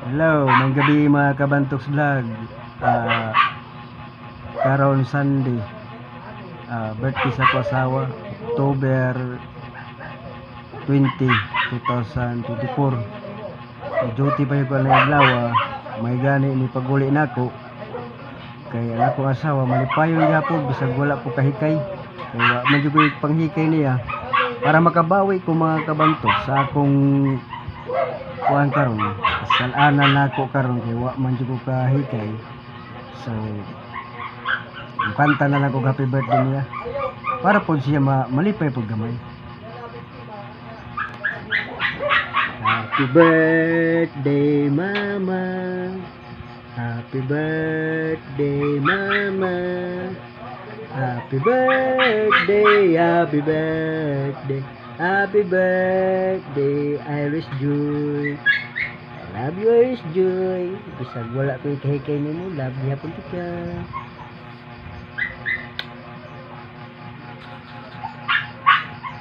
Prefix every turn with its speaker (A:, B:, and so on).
A: Hello, may gabi mga Kabantoks Vlog. Ah, karon Sunday. Birthday sa ko asawa, October 20, 2024. Duty pa yung na adlaw, may gani ni paguli nako. Kay ang akong asawa malipayon gyapon bisag wala po kahikay. Kaya man jud ko panghikay niya para makabawi ko mga Kabantoks sa akong kuan karon. Salanan nako karon kay wa man jud ko kahikay. So kanta na lang ko happy birthday niya para po siya malipay po gamay. Happy birthday mama, happy birthday mama, happy birthday, happy birthday, happy birthday Irish Joy. Love you Irish Joy. Bisag wala ko kahikay nimo, love niya po ka.